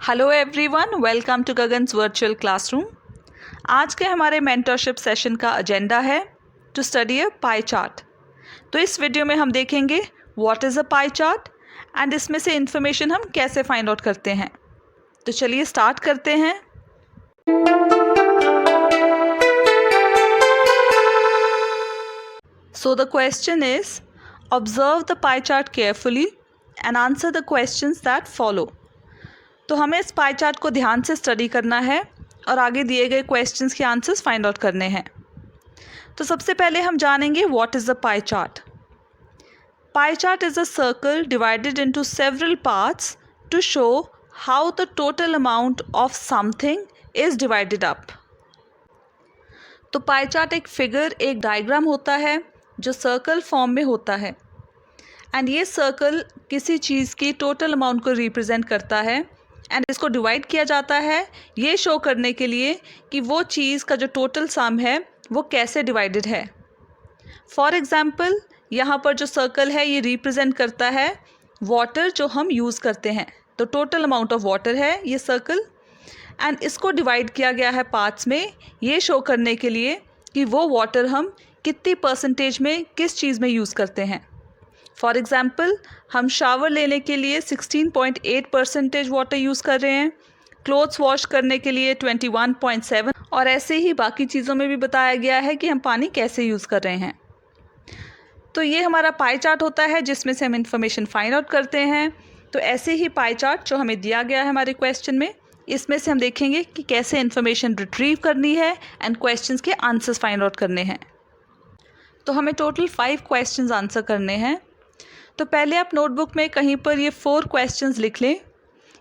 Hello everyone, welcome to Gagan's virtual classroom. आज के हमारे मेंटरशिप सेशन का एजेंडा है to study a pie chart. तो इस वीडियो में हम देखेंगे what is a pie chart and इसमें से इंफॉर्मेशन हम कैसे फाइंड आउट करते हैं। तो चलिए स्टार्ट करते हैं। So the question is observe the pie chart carefully and answer the questions that follow. तो हमें इस पाई चार्ट को ध्यान से स्टडी करना है और आगे दिए गए क्वेश्चंस के आंसर्स फाइंड आउट करने हैं। तो सबसे पहले हम जानेंगे what is the pie chart. Pie chart is a circle divided into several parts to show how the total amount of something is divided up. तो पाई चार्ट एक फिगर, एक डायग्राम होता है जो सर्कल फॉर्म में होता है and ये सर्कल किसी चीज़ की टोटल अमाउंट को रिप्रेजेंट करता है एंड इसको डिवाइड किया जाता है ये शो करने के लिए कि वो चीज़ का जो टोटल सम है वो कैसे डिवाइडेड है। फॉर एग्ज़ाम्पल यहाँ पर जो सर्कल है ये रिप्रेजेंट करता है वाटर जो हम यूज़ करते हैं। तो टोटल अमाउंट ऑफ वाटर है ये सर्कल एंड इसको डिवाइड किया गया है पार्ट्स में ये शो करने के लिए कि वो वाटर हम कितनी परसेंटेज में किस चीज़ में यूज़ करते हैं। फॉर एग्ज़ाम्पल हम शावर लेने के लिए 16.8% वाटर यूज़ कर रहे हैं, क्लोथ्स वॉश करने के लिए 21.7 और ऐसे ही बाकी चीज़ों में भी बताया गया है कि हम पानी कैसे यूज़ कर रहे हैं। तो ये हमारा पाई चार्ट होता है जिसमें से हम इंफॉर्मेशन फाइंड आउट करते हैं। तो ऐसे ही पाई चार्ट जो हमें दिया गया है हमारे क्वेश्चन में, इसमें से हम देखेंगे कि कैसे इन्फॉर्मेशन रिट्रीव करनी है एंड क्वेश्चंस के आंसर्स फाइंड आउट करने हैं। तो हमें टोटल 5 क्वेश्चंस आंसर करने हैं। तो पहले आप नोटबुक में कहीं पर ये 4 क्वेश्चंस लिख लें।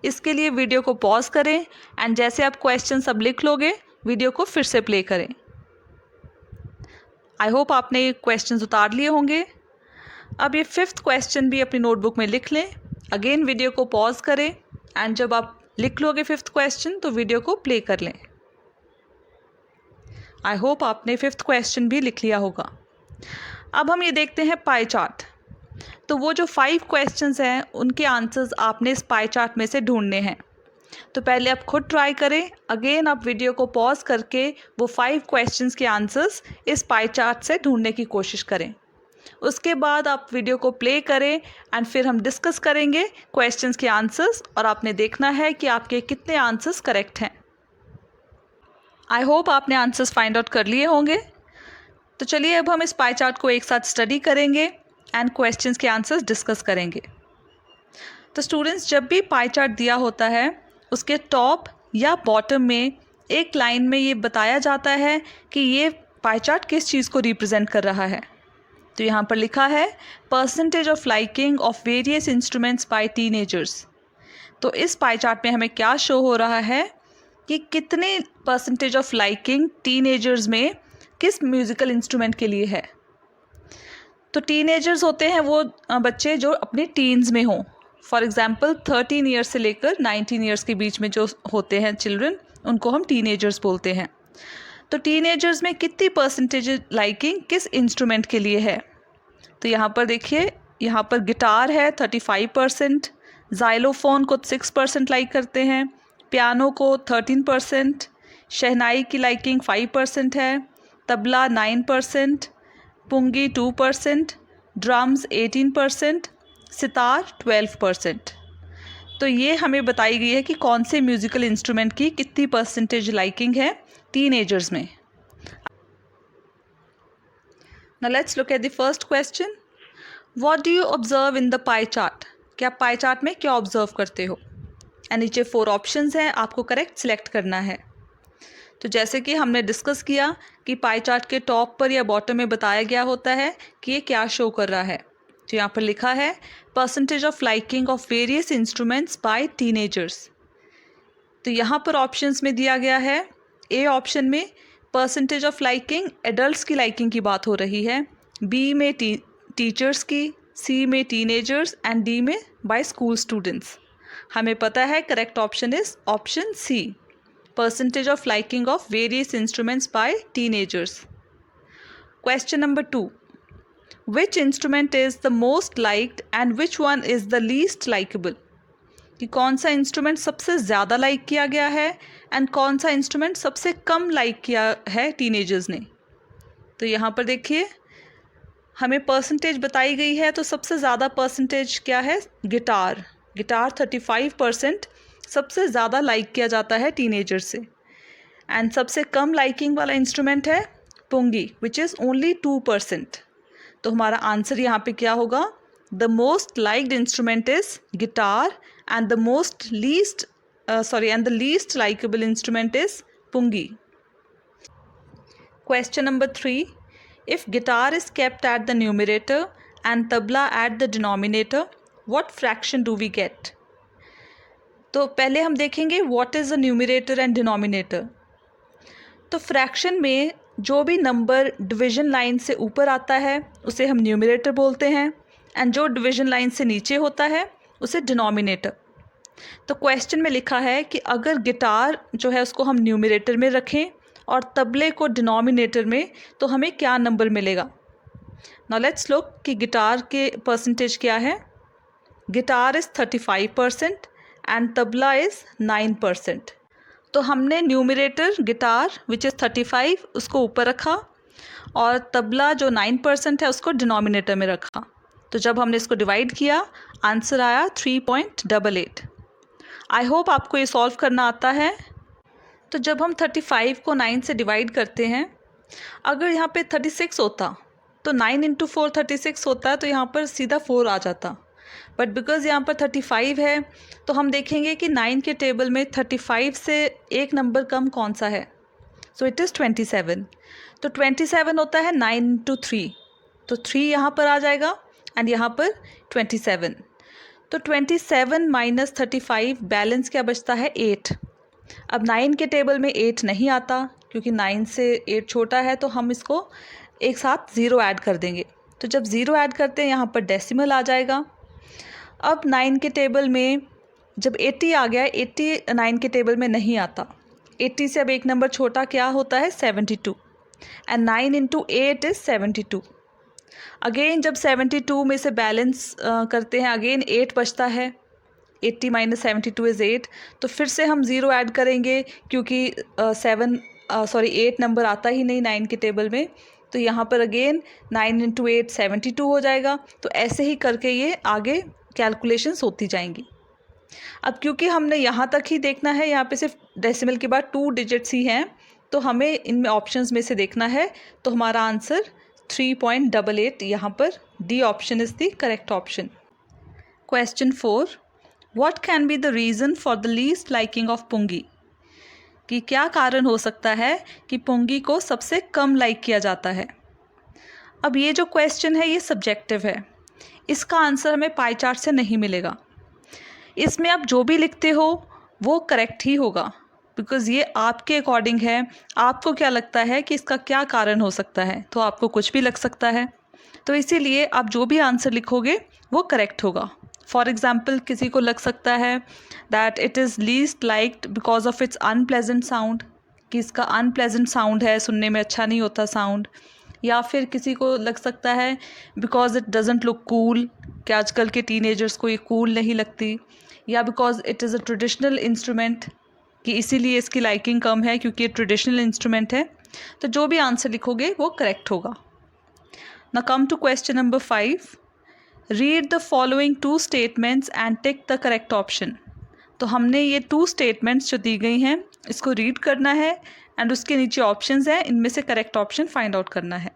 इसके लिए वीडियो को पॉज करें एंड जैसे आप क्वेश्चन सब लिख लोगे वीडियो को फिर से प्ले करें। आई होप आपने ये क्वेश्चंस उतार लिए होंगे। अब ये 5th क्वेश्चन भी अपनी नोटबुक में लिख लें। अगेन वीडियो को पॉज करें एंड जब आप लिख लोगे 5th क्वेश्चन तो वीडियो को प्ले कर लें। आई होप आपने 5th क्वेश्चन भी लिख लिया होगा। अब हम ये देखते हैं पाई चार्ट। तो वो जो 5 क्वेश्चंस हैं उनके आंसर्स आपने इस पाई चार्ट में से ढूंढने हैं। तो पहले आप खुद ट्राई करें, अगेन आप वीडियो को पॉज करके वो 5 क्वेश्चंस के आंसर्स इस पाई चार्ट से ढूंढने की कोशिश करें। उसके बाद आप वीडियो को प्ले करें एंड फिर हम डिस्कस करेंगे क्वेश्चंस के आंसर्स और आपने देखना है कि आपके कितने आंसर्स करेक्ट हैं। आई होप आपने आंसर्स फाइंड आउट कर लिए होंगे। तो चलिए अब हम इस पाई चार्ट को एक साथ स्टडी करेंगे एंड क्वेश्चंस के आंसर्स डिस्कस करेंगे। तो स्टूडेंट्स, जब भी पाई चार्ट दिया होता है उसके टॉप या बॉटम में एक लाइन में ये बताया जाता है कि ये पाई चार्ट किस चीज़ को रिप्रेजेंट कर रहा है। तो यहाँ पर लिखा है percentage of liking of various instruments by teenagers. तो इस पाई चार्ट में हमें क्या शो हो रहा है कि कितने परसेंटेज ऑफ लाइकिंग टीनेजर्स में किस म्यूज़िकल इंस्ट्रूमेंट के लिए है। तो टीनेजर्स होते हैं वो बच्चे जो अपने टीन्स में हों। फॉर एग्ज़ाम्पल 13 ईयर्स से लेकर 19 ईयर्स के बीच में जो होते हैं चिल्ड्रन, उनको हम टीनेजर्स बोलते हैं। तो टीनेजर्स में कितनी परसेंटेज लाइकिंग किस इंस्ट्रूमेंट के लिए है। तो यहाँ पर देखिए, यहाँ पर गिटार है 35%, ज़ाइलोफ़ोन को 6% लाइक करते हैं, पियानो को 13%, शहनाई की लाइकिंग 5% है, तबला 9%, पुंगी 2%, ड्रम्स 18%, सितार 12%। तो ये हमें बताई गई है कि कौन से म्यूज़िकल इंस्ट्रूमेंट की कितनी परसेंटेज लाइकिंग है टीनेजर्स में। Now let's look at the first question. What do you observe in the pie chart. क्या पाई चार्ट में क्या ऑब्जर्व करते हो। एंड नीचे 4 ऑप्शंस हैं, आपको करेक्ट सिलेक्ट करना है। तो जैसे कि हमने डिस्कस किया कि पाई चार्ट के टॉप पर या बॉटम में बताया गया होता है कि ये क्या शो कर रहा है। तो यहाँ पर लिखा है percentage of liking of various instruments by teenagers. तो यहाँ पर ऑप्शंस में दिया गया है, ए ऑप्शन में परसेंटेज ऑफ लाइकिंग एडल्ट्स की लाइकिंग की बात हो रही है, बी में टीचर्स की, सी में टीनेजर्स एंड डी में बाय स्कूल स्टूडेंट्स। हमें पता है correct option is option C, percentage of liking of various instruments by teenagers. Question number 2. Which instrument is the most liked and which one is the least likable? कि कौन सा instrument सबसे ज़्यादा like किया गया है एंड कौन सा इंस्ट्रूमेंट सबसे कम लाइक किया है टीनेजर्स ने। तो यहाँ पर देखिए हमें परसेंटेज बताई गई है, तो सबसे ज़्यादा परसेंटेज क्या है, गिटार। गिटार 35% सबसे ज़्यादा लाइक किया जाता है टीनेजर से। एंड सबसे कम लाइकिंग वाला इंस्ट्रूमेंट है पुंगी, विच इज़ ओनली 2%। तो हमारा आंसर यहाँ पे क्या होगा, the most liked instrument is guitar and the least likable instrument is pungi. Question number 3. If guitar is kept at the numerator and tabla at the denominator, what fraction do we get? तो पहले हम देखेंगे what is the numerator and denominator। तो fraction में जो भी number division line से ऊपर आता है उसे हम न्यूमरेटर बोलते हैं, एंड जो डिवीजन लाइन से नीचे होता है उसे डिनोमिनेटर। तो क्वेश्चन में लिखा है कि अगर गिटार जो है उसको हम न्यूमरेटर में रखें और तबले को डिनोमिनेटर में, तो हमें क्या नंबर मिलेगा। नाउ लेट्स लुक कि गिटार के परसेंटेज क्या है। Guitar is 35% and tabla is 9%। तो हमने न्यूमरेटर गिटार विच इज़ 35 उसको ऊपर रखा और तबला जो 9% है उसको डिनोमिनेटर में रखा। तो जब हमने इसको डिवाइड किया आंसर आया 3.88। आई होप आपको ये सॉल्व करना आता है। तो जब हम 35 को 9 से डिवाइड करते हैं, अगर यहाँ पे 36 होता तो 9 × 4 36 होता है, तो यहाँ पर सीधा 4 आ जाता। बट बिकॉज़ यहाँ पर 35 है तो हम देखेंगे कि 9 के टेबल में 35 से एक नंबर कम कौन सा है, सो इट इज़ 27। तो 27 होता है 9 × 3, तो 3 यहाँ पर आ जाएगा एंड यहाँ पर 27। तो 27 माइनस 35 बैलेंस क्या बचता है, 8। अब 9 के टेबल में 8 नहीं आता क्योंकि 9 से 8 छोटा है, तो हम इसको एक साथ 0 ऐड कर देंगे। तो जब 0 ऐड करते हैं यहाँ पर डेसिमल आ जाएगा। अब 9 के टेबल में जब 80 आ गया, 80 9 के टेबल में नहीं आता। 80 से अब एक नंबर छोटा क्या होता है, 72, एंड 9 × 8 इज़ 72। अगेन जब 72 में से बैलेंस करते हैं, अगेन 8 बचता है। 80 - 72 इज़ 8। तो फिर से हम 0 ऐड करेंगे क्योंकि 8 नंबर आता ही नहीं 9 के टेबल में। तो यहाँ पर अगेन 9 × 8 72 हो जाएगा। तो ऐसे ही करके ये आगे कैलकुलेशंस होती जाएंगी। अब क्योंकि हमने यहाँ तक ही देखना है, यहाँ पे सिर्फ डेसिमल के बाद 2 डिजिट्स ही हैं, तो हमें इनमें ऑप्शंस में से देखना है। तो हमारा आंसर 3.88 यहाँ पर D option is the correct option. Question 4. What can be the reason for the least liking of पुंगी? कि क्या कारण हो सकता है कि पुंगी को सबसे कम लाइक किया जाता है। अब ये जो क्वेश्चन है ये सब्जेक्टिव है, इसका आंसर हमें पाई चार्ट से नहीं मिलेगा। इसमें आप जो भी लिखते हो वो करेक्ट ही होगा, बिकॉज़ ये आपके अकॉर्डिंग है। आपको क्या लगता है कि इसका क्या कारण हो सकता है, तो आपको कुछ भी लग सकता है। तो इसीलिए आप जो भी आंसर लिखोगे वो करेक्ट होगा। फॉर एग्ज़ाम्पल किसी को लग सकता है that it is least liked because of its unpleasant sound, कि इसका अनप्लेजेंट साउंड है, सुनने में अच्छा नहीं होता साउंड। या फिर किसी को लग सकता है because it doesn't look cool, कि आजकल के टीनेजर्स को ये कूल नहीं लगती। या because it is a traditional instrument, कि इसीलिए इसकी लाइकिंग कम है क्योंकि ये ट्रेडिशनल इंस्ट्रूमेंट है। तो जो भी आंसर लिखोगे वो करेक्ट होगा। Now come to question number 5. Read the following 2 statements and tick the correct option. तो हमने ये 2 स्टेटमेंट्स जो दी गई हैं इसको रीड करना है एंड उसके नीचे ऑप्शंस हैं, इनमें से करेक्ट ऑप्शन फाइंड आउट करना है।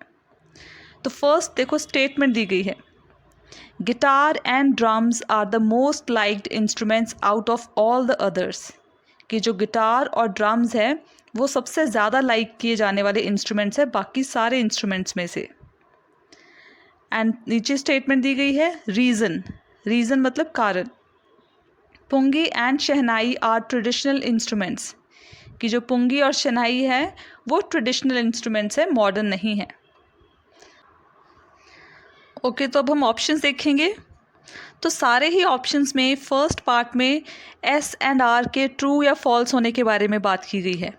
तो फर्स्ट देखो स्टेटमेंट दी गई है, guitar and drums are the most liked instruments out of all the others, कि जो गिटार और ड्रम्स है वो सबसे ज़्यादा लाइक किए जाने वाले इंस्ट्रूमेंट्स है बाकी सारे इंस्ट्रूमेंट्स में से। एंड नीचे स्टेटमेंट दी गई है रीज़न मतलब कारण, pungi and shehnai are traditional instruments, कि जो पुंगी और शहनाई है वो ट्रेडिशनल इंस्ट्रूमेंट्स है, मॉडर्न नहीं है। ओके, तो अब हम ऑप्शंस देखेंगे। तो सारे ही ऑप्शंस में फर्स्ट पार्ट में एस एंड आर के ट्रू या फॉल्स होने के बारे में बात की गई है,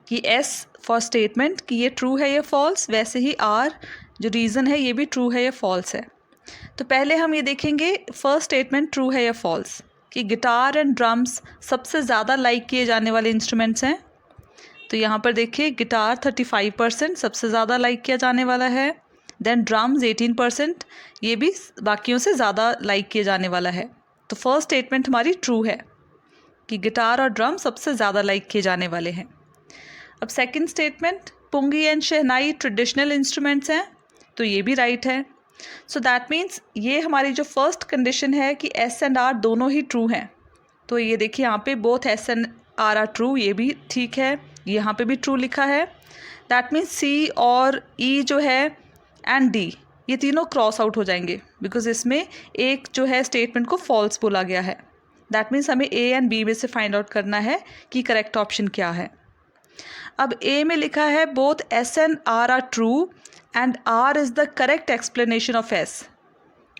कि एस फॉर स्टेटमेंट कि ये ट्रू है या फॉल्स, वैसे ही आर जो रीज़न है ये भी ट्रू है या फॉल्स है। तो पहले हम ये देखेंगे फर्स्ट स्टेटमेंट ट्रू है या फॉल्स। कि गिटार एंड ड्रम्स सबसे ज़्यादा लाइक किए जाने वाले इंस्ट्रूमेंट्स हैं। तो यहाँ पर देखिए गिटार 35% सबसे ज़्यादा लाइक किया जाने वाला है। देन ड्रम्स 18%, ये भी बाकियों से ज़्यादा लाइक किए जाने वाला है। तो फर्स्ट स्टेटमेंट हमारी ट्रू है कि गिटार और ड्रम सबसे ज़्यादा लाइक किए जाने वाले हैं। अब second statement, pungi and shehnai traditional instruments हैं, तो ये भी राइट है। सो दैट मीन्स ये हमारी जो फर्स्ट कंडीशन है कि एस एंड आर दोनों ही ट्रू हैं। तो ये देखिए यहाँ पे both S and R true, ये भी ठीक है, यहाँ पे भी ट्रू लिखा है। दैट मीन्स सी और ई जो है एंड डी, ये तीनों क्रॉस आउट हो जाएंगे बिकॉज इसमें एक जो है स्टेटमेंट को फॉल्स बोला गया है। दैट मीन्स हमें ए एंड बी में से फाइंड आउट करना है कि करेक्ट ऑप्शन क्या है। अब ए में लिखा है both S and R true and R is the correct explanation of S,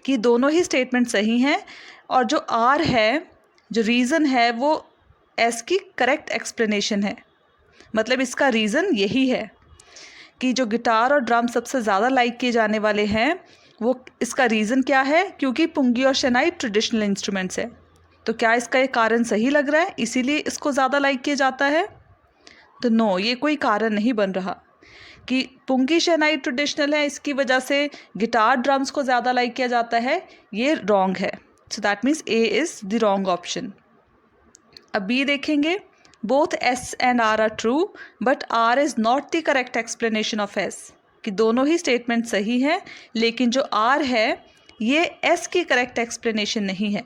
कि दोनों ही स्टेटमेंट सही हैं और जो आर है, जो रीज़न है, वो एस की करेक्ट एक्सप्लेनेशन है। मतलब इसका रीज़न यही है कि जो गिटार और ड्रम सबसे ज़्यादा लाइक किए जाने वाले हैं, वो इसका रीज़न क्या है, क्योंकि पुंगी और शहनाई ट्रेडिशनल इंस्ट्रूमेंट्स है। तो क्या इसका ये कारण सही लग रहा है इसीलिए इसको ज़्यादा लाइक किया जाता है? तो नो, ये कोई कारण नहीं बन रहा कि पुंगी शहनाई ट्रेडिशनल है इसकी वजह से गिटार ड्रम्स को ज़्यादा लाइक किया जाता है, ये रॉन्ग है। So that means A is the wrong option. अब बी देखेंगे, both S and R true but R is not the correct explanation of S, कि दोनों ही स्टेटमेंट सही है लेकिन जो आर है ये एस की करेक्ट एक्सप्लेनेशन नहीं है।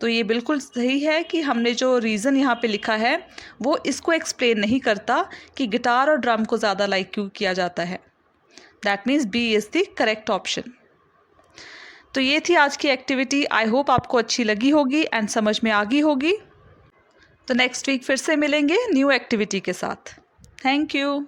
तो ये बिल्कुल सही है कि हमने जो रीज़न यहाँ पे लिखा है वो इसको एक्सप्लेन नहीं करता कि गिटार और ड्रम को ज़्यादा लाइक क्यों किया जाता है। That means B is the correct option. तो ये थी आज की एक्टिविटी। आई होप आपको अच्छी लगी होगी एंड समझ में आ गई होगी। तो नेक्स्ट वीक फिर से मिलेंगे न्यू एक्टिविटी के साथ। Thank you.